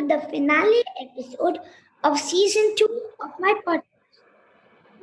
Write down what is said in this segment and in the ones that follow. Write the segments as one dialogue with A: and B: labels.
A: to the finale episode of season 2 of my podcast.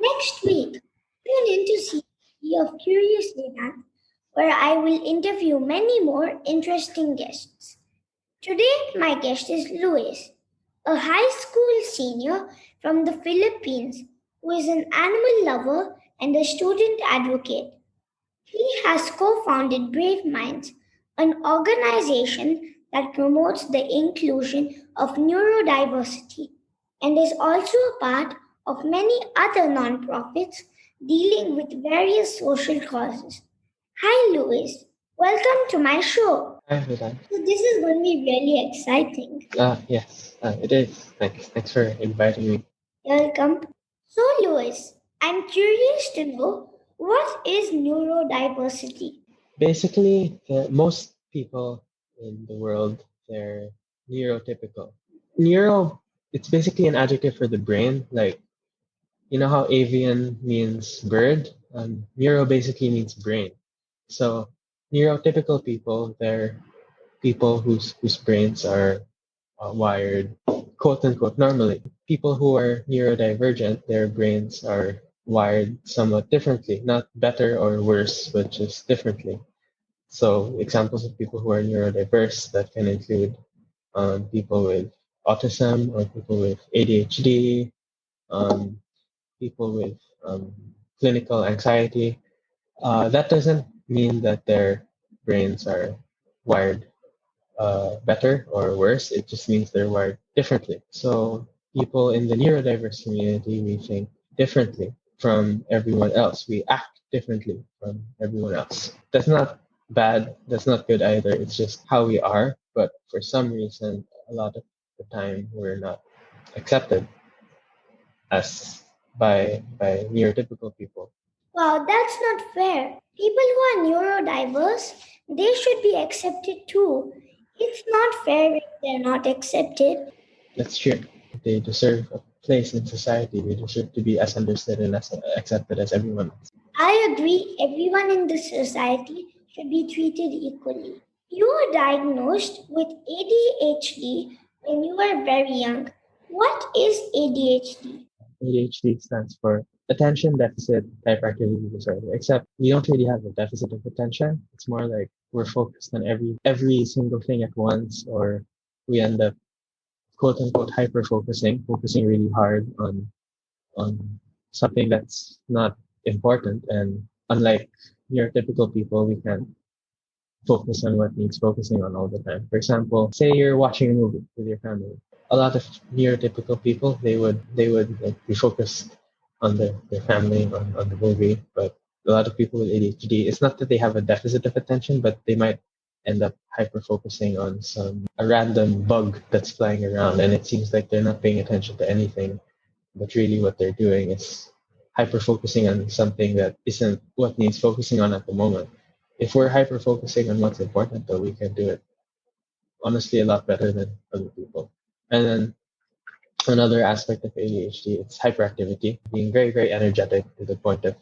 A: Next week, tune into season 3 of Curious Vedanth, where I will interview many more interesting guests. Today, my guest is Luis, a high school senior from the Philippines who is an animal lover and a student advocate. He has co founded Brave Minds, an organization that promotes the inclusion of neurodiversity and is also a part of many other nonprofits dealing with various social causes. Hi, Louis. Welcome to my show.
B: Hi, Vedanth.
A: So, this is going to be really exciting.
B: Yes, it is. Thanks for inviting me.
A: Welcome. So, Louis, I'm curious to know what is neurodiversity?
B: Basically, most people in the world, they're neurotypical. Neuro, it's basically an adjective for the brain. Like, you know how avian means bird? Neuro basically means brain. So, neurotypical people, they're people whose brains are wired, quote unquote, normally. People who are neurodivergent, their brains are wired somewhat differently, not better or worse, but just differently. So, examples of people who are neurodiverse that can include people with autism or people with ADHD, um, people with clinical anxiety. That doesn't mean that their brains are wired better or worse. It just means they're wired differently. So people in the neurodiverse community, we think differently from everyone else. We act differently from everyone else. That's not bad. That's not good either. It's just how we are. But for some reason, a lot of the time, we're not accepted as by neurotypical people.
A: Wow, that's not fair. People who are neurodiverse, they should be accepted too. It's not fair if they're not accepted.
B: That's true. They deserve a place in society. They deserve to be as understood and as accepted as everyone else.
A: I agree, everyone in the society should be treated equally. You were diagnosed with ADHD when you were very young. What is ADHD?
B: ADHD stands for Attention Deficit Hyperactivity Disorder, except we don't really have a deficit of attention. It's more like we're focused on every single thing at once, or we end up quote unquote hyper focusing really hard on something that's not important. And unlike neurotypical people, we can't focus on what needs focusing on all the time. For example, say you're watching a movie with your family. A lot of neurotypical people, they would like be focused on their family, on the movie. But a lot of people with ADHD, it's not that they have a deficit of attention, but they might end up hyper focusing on a random bug that's flying around, and it seems like they're not paying attention to anything, but really what they're doing is hyper focusing on something that isn't what needs focusing on at the moment. If we're hyper focusing on what's important, though, we can do it honestly a lot better than other people. And then another aspect of ADHD, it's hyperactivity, being very, very energetic to the point of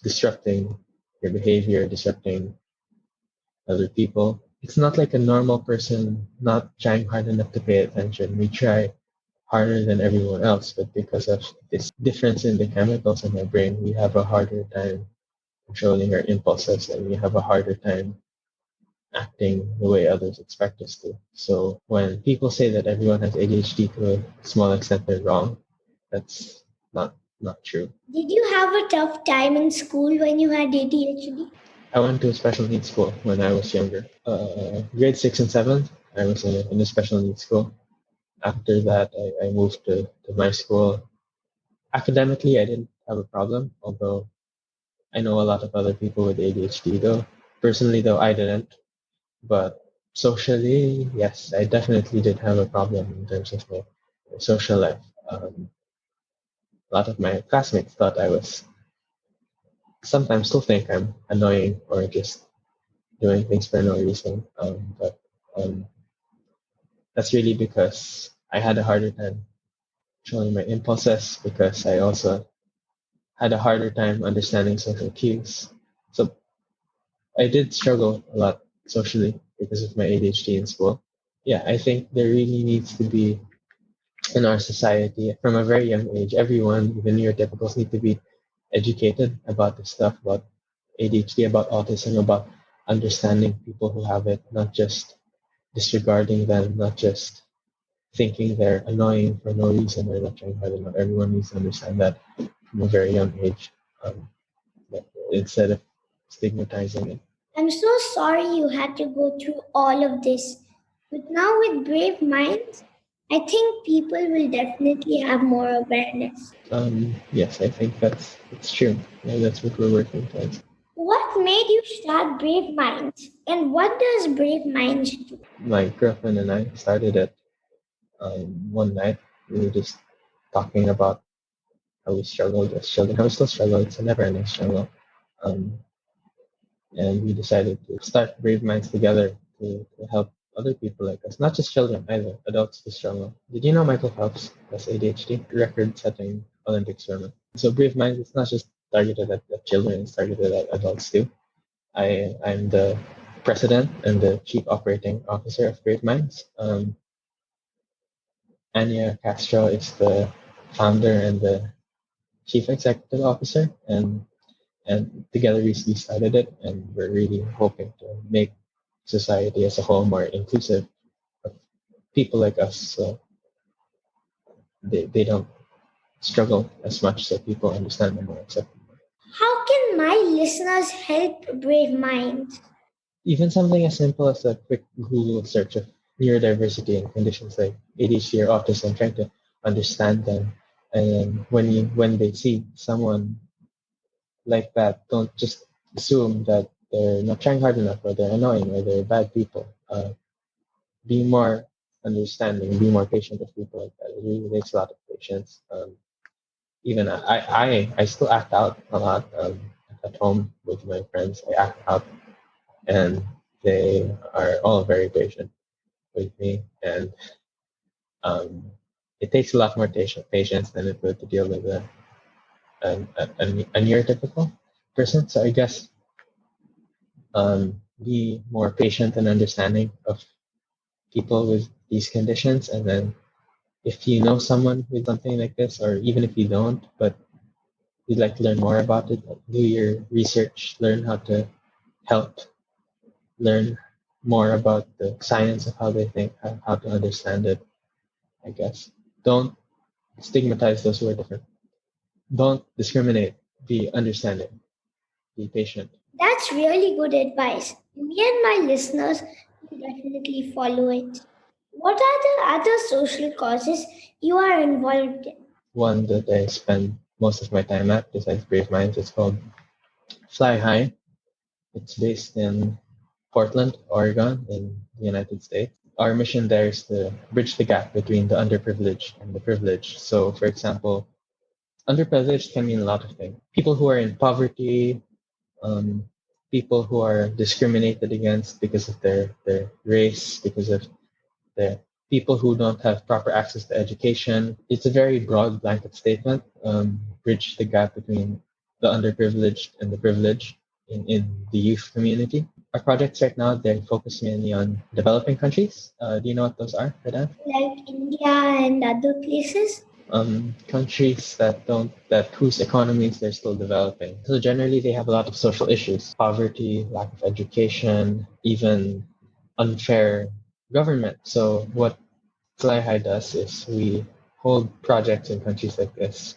B: disrupting your behavior, disrupting other people. It's not like a normal person not trying hard enough to pay attention. We try harder than everyone else, but because of this difference in the chemicals in our brain, we have a harder time controlling our impulses, and we have a harder time acting the way others expect us to. So when people say that everyone has ADHD to a small extent, they're wrong. That's not true.
A: Did you have a tough time in school when you had ADHD?
B: I went to a special needs school when I was younger. Grade 6 and 7, I was in a special needs school. After that, I moved to my school. Academically, I didn't have a problem, although I know a lot of other people with ADHD though. Personally though, I didn't. But socially, yes, I definitely did have a problem in terms of my social life. A lot of my classmates thought I was, sometimes still think I'm annoying or just doing things for no reason. But that's really because I had a harder time controlling my impulses, because I also had a harder time understanding social cues. So I did struggle a lot socially because of my ADHD in school. yeah, I think there really needs to be in our society from a very young age. Everyone, even neurotypicals, need to be educated about this stuff, about ADHD, about autism, about understanding people who have it, not just disregarding them, not just thinking they're annoying for no reason or not trying hard enough. Everyone needs to understand that from a very young age, um, instead of stigmatizing it.
A: I'm so sorry you had to go through all of this. But now, with Brave Minds, I think people will definitely have more awareness.
B: Yes, I think that's true. Yeah, that's what we're working towards.
A: What made you start Brave Minds? And what does Brave Minds do?
B: My girlfriend and I started it one night. We were just talking about how we struggled as children, how we still struggle. It's a never-ending struggle. Um, and we decided to start Brave Minds together to help other people like us, not just children either, adults to struggle. Did you know Michael Phelps has ADHD, record-setting Olympic swimmer? So Brave Minds, it's not just targeted at children; it's targeted at adults too. I'm the president and the chief operating officer of Brave Minds. Anya Castro is the founder and the chief executive officer, and together we started it, and we're really hoping to make society as a whole more inclusive of people like us, so they don't struggle as much, so people understand them more, accept them more.
A: How can my listeners help Brave Minds?
B: Even something as simple as a quick Google search of neurodiversity and conditions like ADHD or autism, trying to understand them. And then when they see someone like that, don't just assume that they're not trying hard enough or they're annoying or they're bad people. Be more understanding, be more patient with people like that. It really takes a lot of patience. Even I still act out a lot at home with my friends. I act out, and they are all very patient with me. And um, it takes a lot more patience than it would to deal with a neurotypical person. So I guess be more patient and understanding of people with these conditions. And then if you know someone with something like this, or even if you don't, but you'd like to learn more about it, do your research, learn how to help, learn more about the science of how they think, how to understand it, I guess. Don't stigmatize those who are different. Don't discriminate. Be understanding. Be patient.
A: That's really good advice. Me and my listeners will definitely follow it. What are the other social causes you are involved in?
B: One that I spend most of my time at, besides Brave Minds, is called Fly High. It's based in Portland, Oregon, in the United States. Our mission there is to bridge the gap between the underprivileged and the privileged. So, for example, underprivileged can mean a lot of things. People who are in poverty, um, people who are discriminated against because of their race, because of their people who don't have proper access to education. It's a very broad blanket statement. Bridge the gap between the underprivileged and the privileged in the youth community. Our projects right now, they're focused mainly on developing countries. Do you know what those are, Vedanth?
A: Like India and other places?
B: Countries that whose economies they're still developing. So generally, they have a lot of social issues: poverty, lack of education, even unfair government. So what Fly High does is we hold projects in countries like this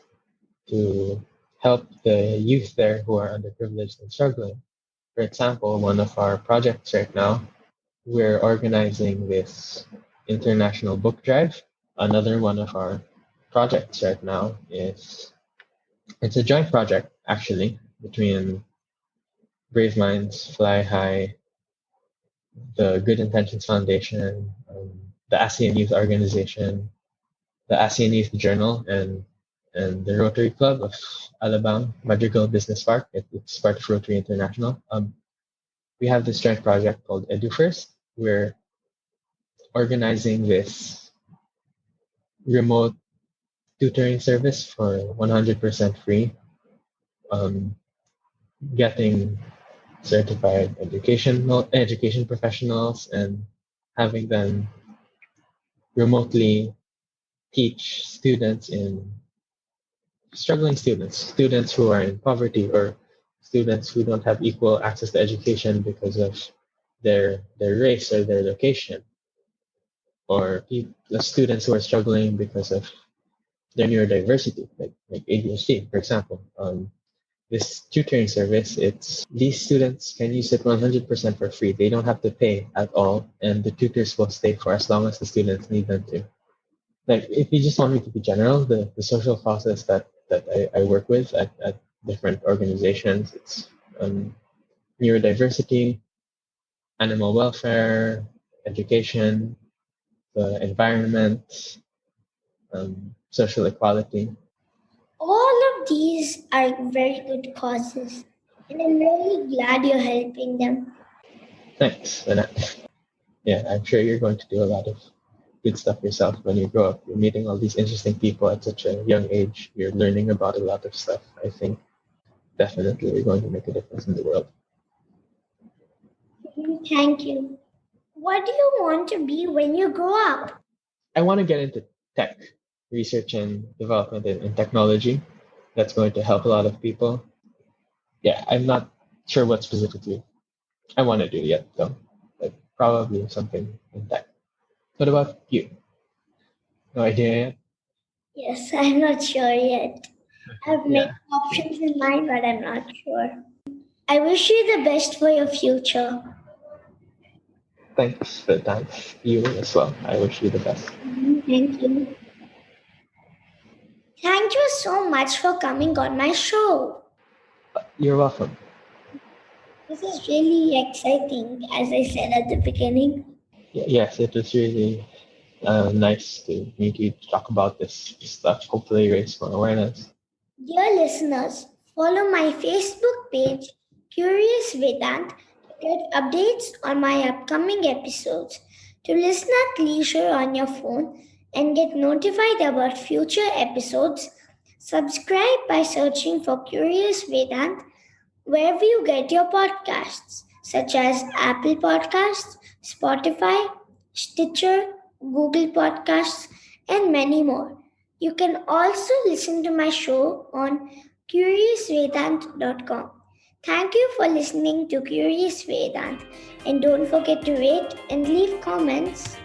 B: to help the youth there who are underprivileged and struggling. For example, one of our projects right now, we're organizing this international book drive. Another one of our projects right now is it's a joint project actually between Brave Minds, Fly High, the Good Intentions Foundation, the ASEAN Youth Organization, the ASEAN Youth Journal, and the Rotary Club of Alabang Madrigal Business Park. It's part of Rotary International. We have this joint project called Edu First. We're organizing this remote tutoring service for 100% free, um, getting certified education professionals and having them remotely teach students in struggling students who are in poverty or students who don't have equal access to education because of their race or their location, or the students who are struggling because of their neurodiversity, like ADHD, for example. This tutoring service, it's these students can use it 100% for free. They don't have to pay at all, and the tutors will stay for as long as the students need them to. Like, if you just want me to be general, the social causes that I work with at different organizations, it's neurodiversity, animal welfare, education, the environment, social equality.
A: All of these are very good causes, and I'm really glad you're helping them.
B: Thanks. And yeah, I'm sure you're going to do a lot of good stuff yourself when you grow up. You're meeting all these interesting people at such a young age. You're learning about a lot of stuff. I think definitely you're going to make a difference in the world.
A: Thank you. What do you want to be when you grow up?
B: I want to get into tech, research and development in technology. That's going to help a lot of people. Yeah, I'm not sure what specifically I want to do yet, though. But probably something in tech. What about you? No idea yet?
A: Yes, I'm not sure yet. I have many
B: Yeah.
A: options in mind, but I'm not sure. I wish you the best for your future.
B: Thanks for the time. You as well. I wish you the best.
A: Thank you. Thank you so much for coming on my show.
B: You're welcome.
A: This is really exciting, as I said at the beginning.
B: Yes, it was really nice to meet you to talk about this stuff. Hopefully, raise more awareness.
A: Dear listeners, follow my Facebook page, Curious Vedanth, to get updates on my upcoming episodes, to listen at leisure on your phone, and get notified about future episodes. Subscribe by searching for Curious Vedanth wherever you get your podcasts, such as Apple Podcasts, Spotify, Stitcher, Google Podcasts, and many more. You can also listen to my show on curiousvedanth.com. Thank you for listening to Curious Vedanth, and don't forget to rate and leave comments.